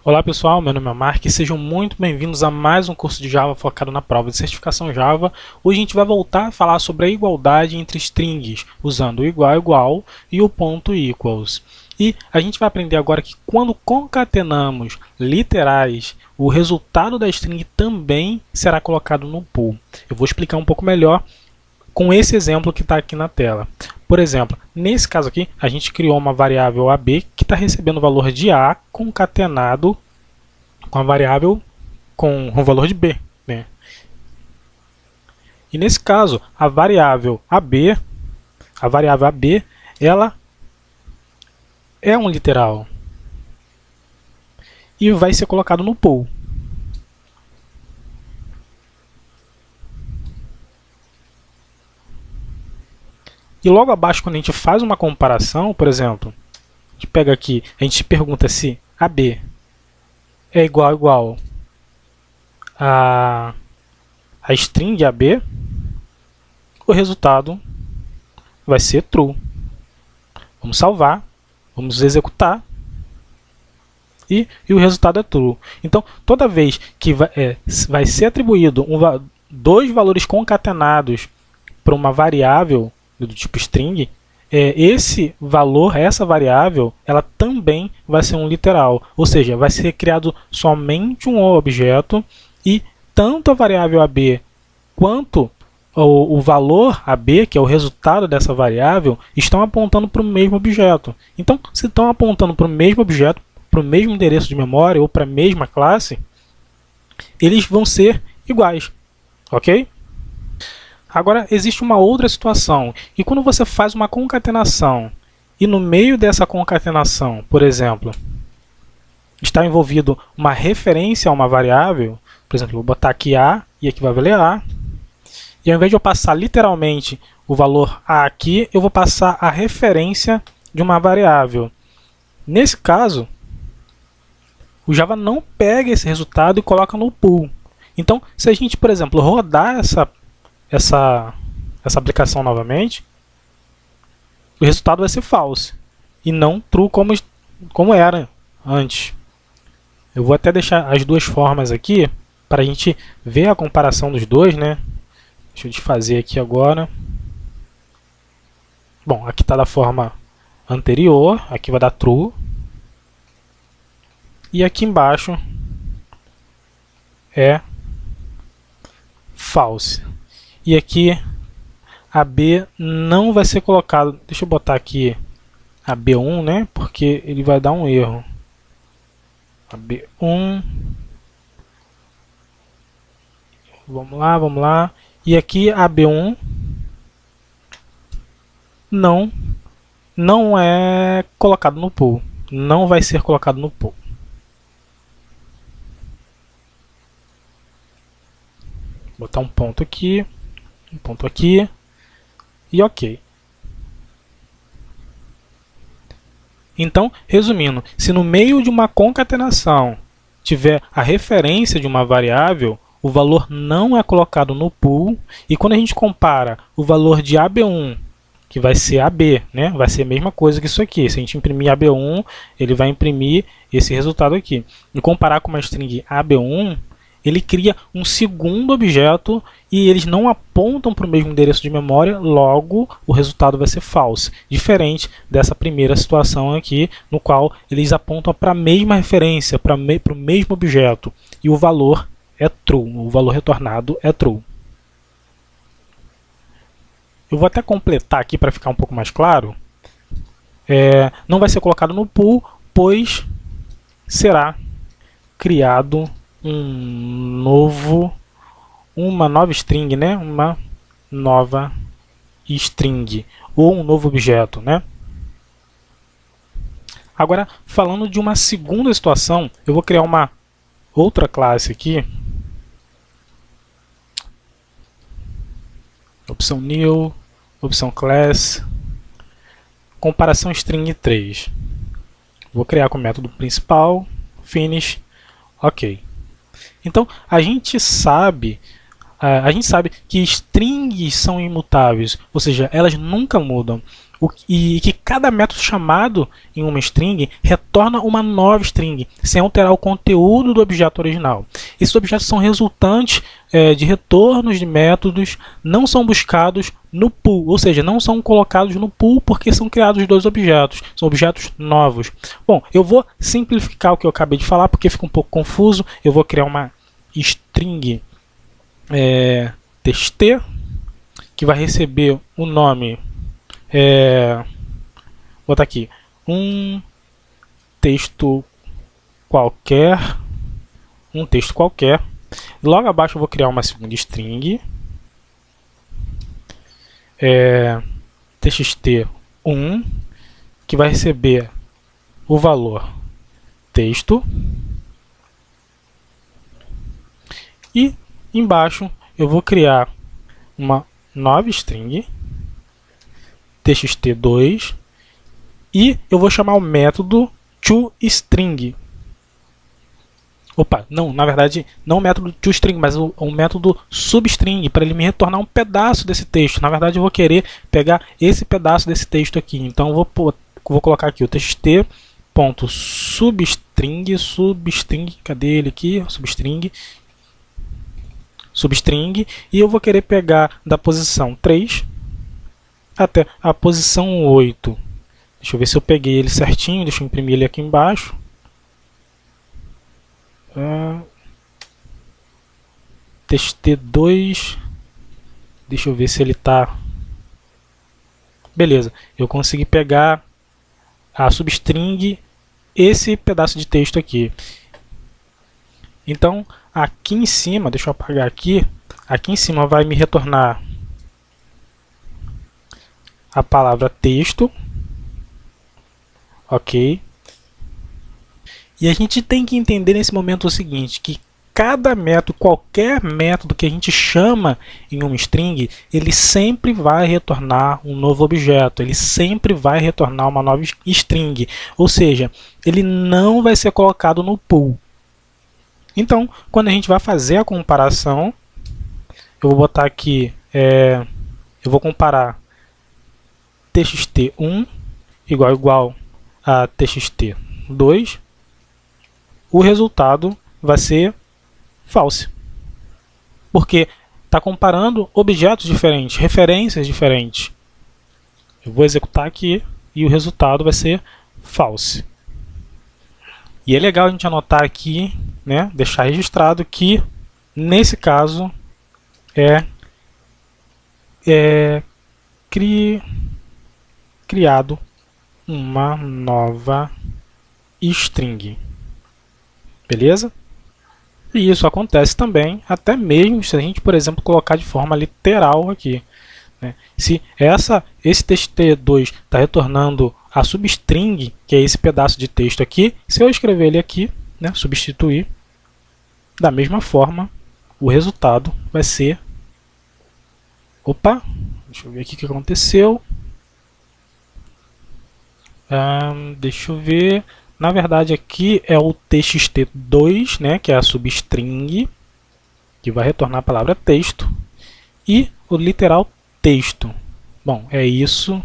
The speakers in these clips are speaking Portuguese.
Olá pessoal, meu nome é Mark e sejam muito bem-vindos a mais um curso de Java focado na prova de certificação Java. Hoje a gente vai voltar a falar sobre a igualdade entre strings, usando o igual igual e o ponto equals. E a gente vai aprender agora que quando concatenamos literais, o resultado da string também será colocado no pool. Eu vou explicar um pouco melhor com esse exemplo que está aqui na tela. Por exemplo, nesse caso aqui, a gente criou uma variável AB que está recebendo o valor de A concatenado com a variável com o valor de B, né? E nesse caso, a variável AB, ela é um literal e vai ser colocado no pool. E logo abaixo, quando a gente faz uma comparação, por exemplo, a gente pega aqui, a gente pergunta se AB é igual a string AB, o resultado vai ser true. Vamos salvar, vamos executar e o resultado é true. Então, toda vez que vai ser atribuído dois valores concatenados para uma variável do tipo string, esse valor, essa variável, ela também vai ser um literal, ou seja, vai ser criado somente um objeto e tanto a variável AB quanto o valor AB, que é o resultado dessa variável, estão apontando para o mesmo objeto. Então, se estão apontando para o mesmo objeto, para o mesmo endereço de memória ou para a mesma classe, eles vão ser iguais, ok? Agora, existe uma outra situação, e quando você faz uma concatenação, e no meio dessa concatenação, por exemplo, está envolvido uma referência a uma variável, por exemplo, vou botar aqui A, e aqui vai valer A, e ao invés de eu passar literalmente o valor A aqui, eu vou passar a referência de uma variável. Nesse caso, o Java não pega esse resultado e coloca no pool. Então, se a gente, por exemplo, rodar essa aplicação novamente, o resultado vai ser false e não true como era antes. Eu vou até deixar as duas formas aqui para a gente ver a comparação dos dois, né? Deixa eu desfazer aqui agora. Bom, aqui está da forma anterior, aqui vai dar true. E aqui embaixo é false. E aqui a B não vai ser colocado. Deixa eu botar aqui a B1, né? Porque ele vai dar um erro. A B1. Vamos lá. E aqui a B1 não é colocado no pool. Não vai ser colocado no pool. Vou botar um ponto aqui e ok. Então, resumindo, se no meio de uma concatenação tiver a referência de uma variável, o valor não é colocado no pool, e quando a gente compara o valor de AB1, que vai ser AB, né? Vai ser a mesma coisa que isso aqui. Se a gente imprimir AB1, ele vai imprimir esse resultado aqui. E comparar com uma string AB1, ele cria um segundo objeto e eles não apontam para o mesmo endereço de memória, logo o resultado vai ser false. Diferente dessa primeira situação aqui, no qual eles apontam para a mesma referência, para o mesmo objeto, e o valor é true, o valor retornado é true. Eu vou até completar aqui para ficar um pouco mais claro. Não vai ser colocado no pool, pois será criado uma nova string, né? Uma nova string ou um novo objeto, né? Agora, falando de uma segunda situação, eu vou criar uma outra classe aqui. Opção new, opção class, comparação string 3. Vou criar com o método principal, finish, ok. Então, a gente sabe que strings são imutáveis, ou seja, elas nunca mudam. e que cada método chamado em uma string retorna uma nova string, sem alterar o conteúdo do objeto original. Esses objetos são resultantes de retornos de métodos, não são buscados no pool, ou seja, não são colocados no pool porque são criados dois objetos, são objetos novos. Bom, eu vou simplificar o que eu acabei de falar porque fica um pouco confuso. Eu vou criar uma string txt, que vai receber o nome, vou botar aqui, um texto qualquer, Logo abaixo eu vou criar uma segunda string, txt1, que vai receber o valor texto, e embaixo eu vou criar uma nova string, txt2, e eu vou chamar o método toString. Opa, não, na verdade, não o método toString, mas o método substring, para ele me retornar um pedaço desse texto. Na verdade, eu vou querer pegar esse pedaço desse texto aqui. Então, eu vou colocar aqui o txt.substring, cadê ele aqui? Substring, e eu vou querer pegar da posição 3 até a posição 8. Deixa eu ver se eu peguei ele certinho, deixa eu imprimir ele aqui embaixo. txt2, deixa eu ver se ele está... Beleza, eu consegui pegar a substring, esse pedaço de texto aqui. Então, aqui em cima, deixa eu apagar aqui, aqui em cima vai me retornar a palavra texto, ok? E a gente tem que entender nesse momento o seguinte, que cada método, qualquer método que a gente chama em uma string, ele sempre vai retornar um novo objeto, ele sempre vai retornar uma nova string, ou seja, ele não vai ser colocado no pool. Então, quando a gente vai fazer a comparação, eu vou botar aqui, eu vou comparar txt1 igual a txt2, o resultado vai ser false, porque está comparando objetos diferentes, referências diferentes. Eu vou executar aqui e o resultado vai ser false. E é legal a gente anotar aqui, né, deixar registrado que nesse caso criado uma nova string. Beleza? E isso acontece também, até mesmo se a gente, por exemplo, colocar de forma literal aqui, né? Se esse txt2 está retornando a substring, que é esse pedaço de texto aqui, se eu escrever ele aqui, né, substituir, da mesma forma, o resultado vai ser... Opa, deixa eu ver aqui o que aconteceu. Deixa eu ver... Na verdade aqui é o txt2, né, que é a substring, que vai retornar a palavra texto, e o literal texto. Bom, é isso.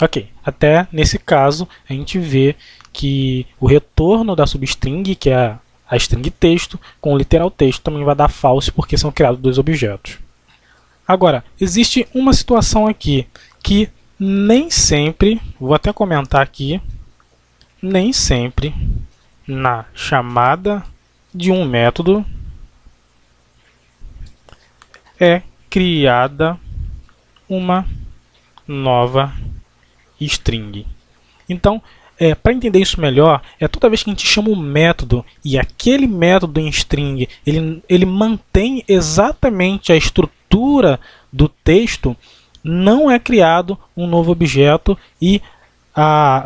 Ok, até nesse caso a gente vê que o retorno da substring, que é a string texto, com o literal texto também vai dar false, porque são criados dois objetos. Agora, existe uma situação aqui que nem sempre, vou até comentar aqui, nem sempre na chamada de um método é criada uma nova string. Então, para entender isso melhor, toda vez que a gente chama um método e aquele método em string ele mantém exatamente a estrutura do texto, não é criado um novo objeto e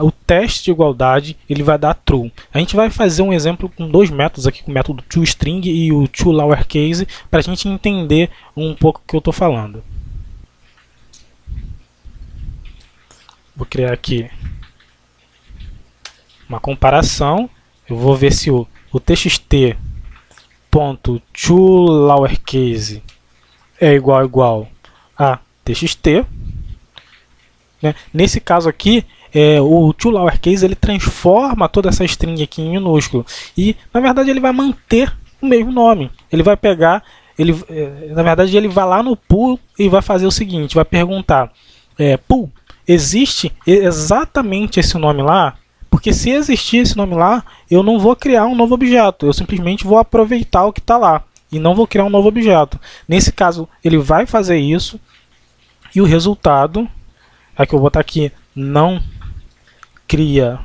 o teste de igualdade ele vai dar true. A gente vai fazer um exemplo com dois métodos aqui, com o método toString e o toLowerCase, para a gente entender um pouco o que eu estou falando. Vou criar aqui uma comparação. Eu vou ver se o txt.toLowerCase é igual a txt, né? Nesse caso aqui, o toLowerCase ele transforma toda essa string aqui em minúsculo e na verdade ele vai manter o mesmo nome. Ele vai pegar, na verdade ele vai lá no pool e vai fazer o seguinte, vai perguntar, pool, existe exatamente esse nome lá? Porque se existir esse nome lá, eu não vou criar um novo objeto, eu simplesmente vou aproveitar o que está lá e não vou criar um novo objeto. Nesse caso, ele vai fazer isso e o resultado, aqui eu vou botar aqui, não cria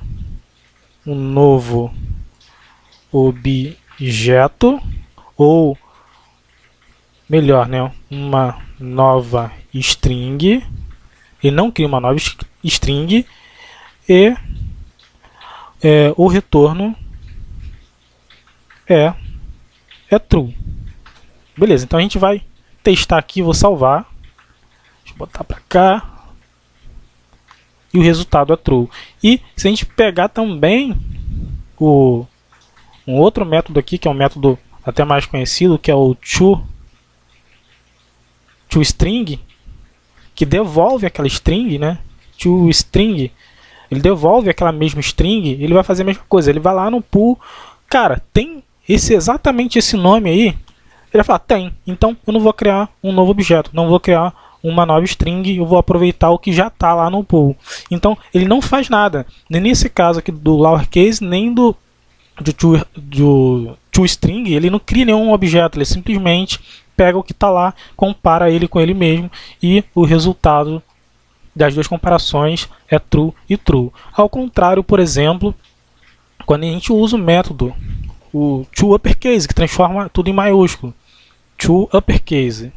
um novo objeto, ou melhor, né, uma nova string. Ele não cria uma nova string e o retorno é true. Beleza, então a gente vai testar aqui, vou salvar. Deixa eu botar para cá. E o resultado é true. E se a gente pegar também um outro método aqui, que é um método até mais conhecido, que é o toString, que devolve aquela string, né? toString, ele devolve aquela mesma string, ele vai fazer a mesma coisa. Ele vai lá no pool, cara, tem exatamente esse nome aí? Ele vai falar, tem. Então eu não vou criar um novo objeto, não vou criar uma nova string, eu vou aproveitar o que já está lá no pool. Então ele não faz nada, nem nesse caso aqui do lowercase, nem do toString, ele não cria nenhum objeto, ele simplesmente pega o que está lá, compara ele com ele mesmo e o resultado das duas comparações é true e true. Ao contrário, por exemplo, quando a gente usa o método, o toUpperCase, que transforma tudo em maiúsculo, toUpperCase.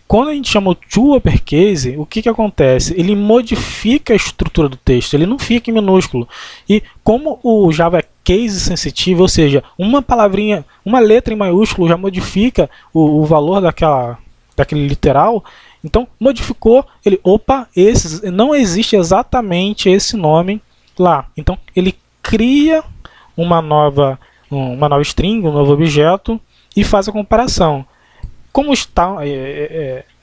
Quando a gente chama o toUpperCase, o que acontece? Ele modifica a estrutura do texto, ele não fica em minúsculo. E como o Java é case sensitivo, ou seja, uma palavrinha, uma letra em maiúsculo já modifica o valor daquele literal, então modificou, ele, opa, não existe exatamente esse nome lá. Então ele cria uma nova string, um novo objeto e faz a comparação. Como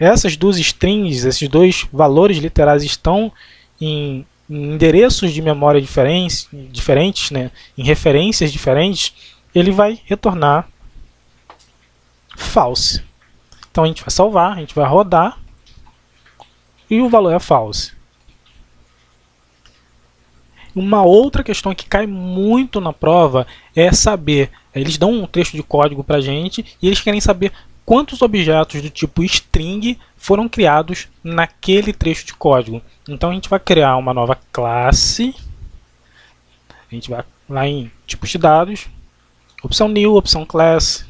essas duas strings, esses dois valores literais estão em endereços de memória diferentes, né, em referências diferentes, ele vai retornar false. Então a gente vai salvar, a gente vai rodar e o valor é false. Uma outra questão que cai muito na prova é saber, eles dão um trecho de código para a gente e eles querem saber quantos objetos do tipo string foram criados naquele trecho de código. Então a gente vai criar uma nova classe, a gente vai lá em tipos de dados, opção new, opção class,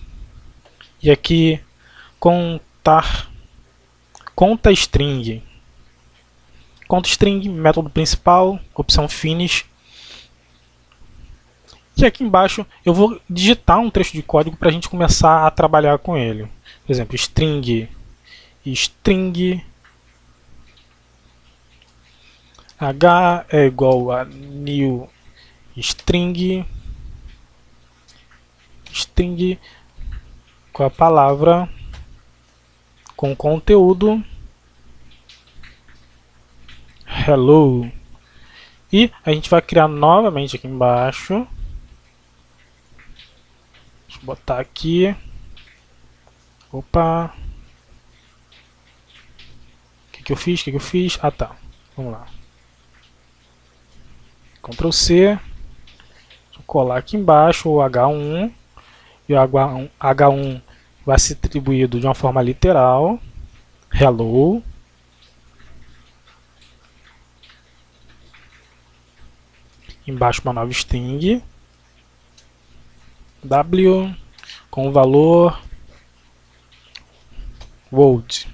e aqui conta string. Conta string, método principal, opção finish. E aqui embaixo eu vou digitar um trecho de código para a gente começar a trabalhar com ele. Por exemplo, string h é igual a new string com a palavra com conteúdo hello. E a gente vai criar novamente aqui embaixo. Deixa eu botar aqui. Opa. O que eu fiz? Ah, tá. Vamos lá. Ctrl C. Vou colar aqui embaixo o H1. E o H1 vai ser atribuído de uma forma literal. Hello. Embaixo uma nova string. W com o valor world.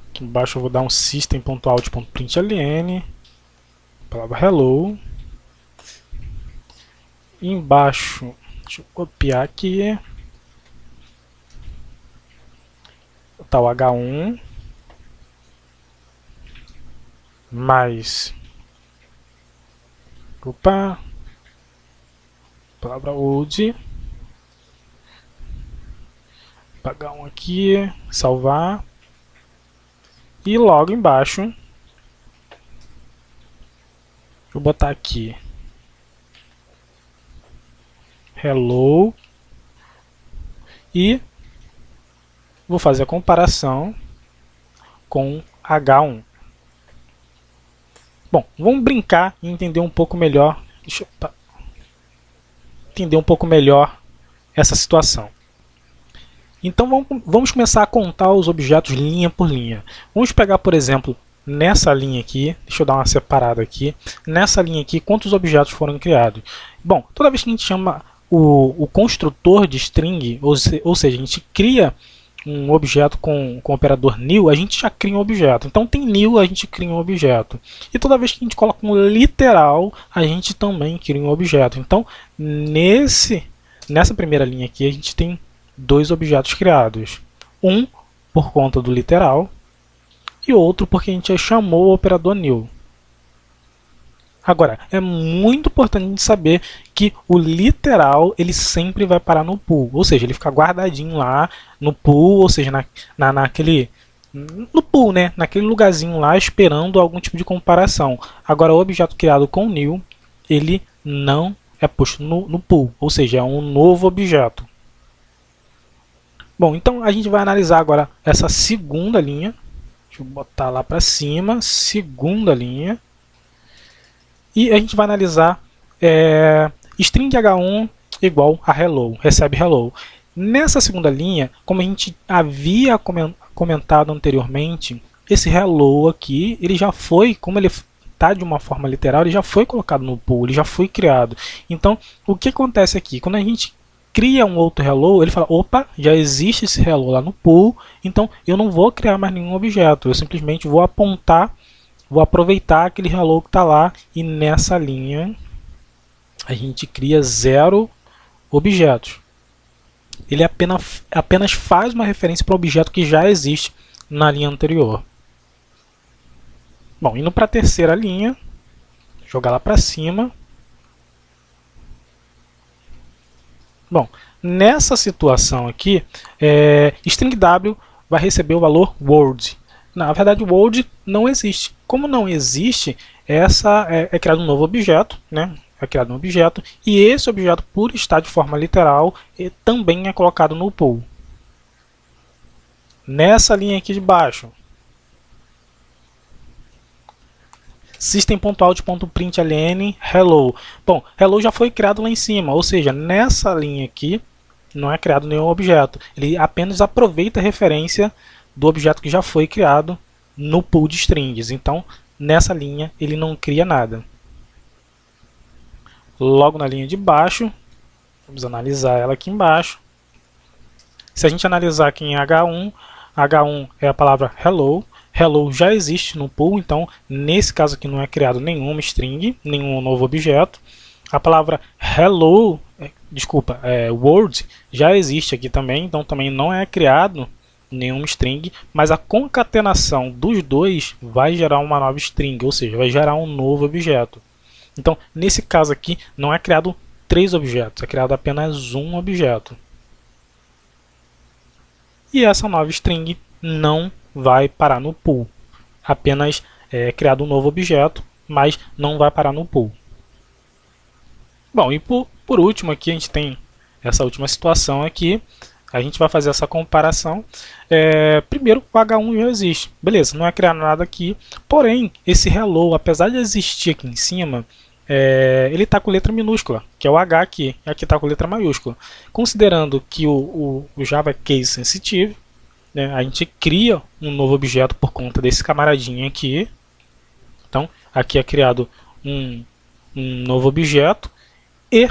Aqui embaixo eu vou dar um system.out.println, palavra hello. E embaixo, deixa eu copiar aqui, tá o H1 mais palavra old apagar um aqui, salvar. E logo embaixo, vou botar aqui hello e vou fazer a comparação com H1. Bom, vamos brincar e entender um pouco melhor. Deixa eu entender um pouco melhor essa situação. Então vamos começar a contar os objetos linha por linha. Vamos pegar, por exemplo, nessa linha aqui, deixa eu dar uma separada aqui, nessa linha aqui, quantos objetos foram criados? Bom, toda vez que a gente chama o construtor de string, ou seja, a gente cria um objeto com o operador new, a gente já cria um objeto. Então tem new, a gente cria um objeto. E toda vez que a gente coloca um literal, a gente também cria um objeto. Então nessa primeira linha aqui, a gente tem dois objetos criados. Um por conta do literal e outro porque a gente já chamou o operador new. Agora, é muito importante a gente saber que o literal ele sempre vai parar no pool, ou seja, ele fica guardadinho lá no pool, ou seja, no pool, né? Naquele lugarzinho lá esperando algum tipo de comparação. Agora, o objeto criado com new, ele não é posto no pool, ou seja, é um novo objeto. Bom, então a gente vai analisar agora essa segunda linha. Deixa eu botar lá para cima, segunda linha. E a gente vai analisar string h1 igual a hello, recebe hello. Nessa segunda linha, como a gente havia comentado anteriormente, esse hello aqui, ele já foi, como ele está de uma forma literal, ele já foi colocado no pool, ele já foi criado. Então, o que acontece aqui? Quando a gente cria um outro hello, ele fala, opa, já existe esse hello lá no pool, então eu não vou criar mais nenhum objeto, eu simplesmente vou apontar, vou aproveitar aquele hello que está lá, e nessa linha a gente cria 0 objetos. Ele apenas faz uma referência para um objeto que já existe na linha anterior. Bom, indo para a terceira linha, jogar lá para cima. Bom, nessa situação aqui, string w vai receber o valor world. Na verdade, o world não existe. Como não existe, é criado um novo objeto, né? É criado um objeto, e esse objeto, por estar de forma literal, também é colocado no pool. Nessa linha aqui de baixo, system.out.println hello. Bom, hello já foi criado lá em cima, ou seja, nessa linha aqui não é criado nenhum objeto. Ele apenas aproveita a referência do objeto que já foi criado no pool de strings. Então, nessa linha ele não cria nada. Logo na linha de baixo, vamos analisar ela aqui embaixo. Se a gente analisar aqui em H1, H1 é a palavra hello. Hello já existe no pool, então nesse caso aqui não é criado nenhuma string, nenhum novo objeto. A palavra hello, world já existe aqui também, então também não é criado nenhum string, mas a concatenação dos dois vai gerar uma nova string, ou seja, vai gerar um novo objeto. Então, nesse caso aqui, não é criado 3 objetos, é criado apenas um objeto. E essa nova string não vai parar no pool. Apenas é criado um novo objeto, mas não vai parar no pool. Bom, e por último aqui a gente tem essa última situação aqui. A gente vai fazer essa comparação. Primeiro, o H1 já existe. Beleza, não é criado nada aqui. Porém, esse hello, apesar de existir aqui em cima, ele está com letra minúscula, que é o H aqui. E aqui está com letra maiúscula. Considerando que o Java é case sensitive, né, a gente cria um novo objeto por conta desse camaradinho aqui. Então, aqui é criado um novo objeto e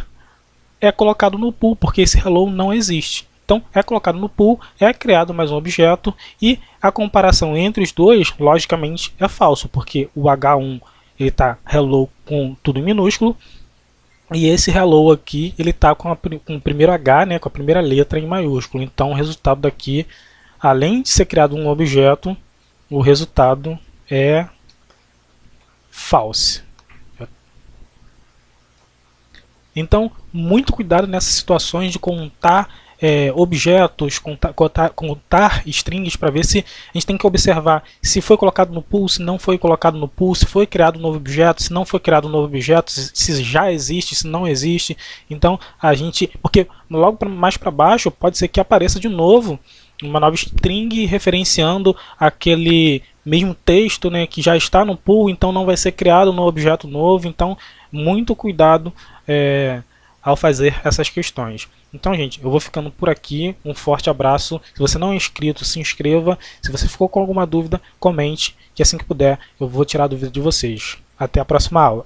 é colocado no pool, porque esse hello não existe. Então, é colocado no pool, é criado mais um objeto e a comparação entre os dois, logicamente, é falso, porque o H1 ele está hello com tudo em minúsculo e esse hello aqui ele está com o primeiro H, né, com a primeira letra em maiúsculo. Então, o resultado daqui, além de ser criado um objeto, o resultado é false. Então, muito cuidado nessas situações de contar objetos, contar strings para ver se a gente tem que observar se foi colocado no pool, se não foi colocado no pool, se foi criado um novo objeto, se não foi criado um novo objeto, se já existe, se não existe. Então a gente, porque logo mais para baixo pode ser que apareça de novo uma nova string referenciando aquele mesmo texto, né, que já está no pool, então não vai ser criado um objeto novo. Então muito cuidado ao fazer essas questões. Então, gente, eu vou ficando por aqui. Um forte abraço. Se você não é inscrito, se inscreva. Se você ficou com alguma dúvida, comente, que assim que puder eu vou tirar a dúvida de vocês. Até a próxima aula.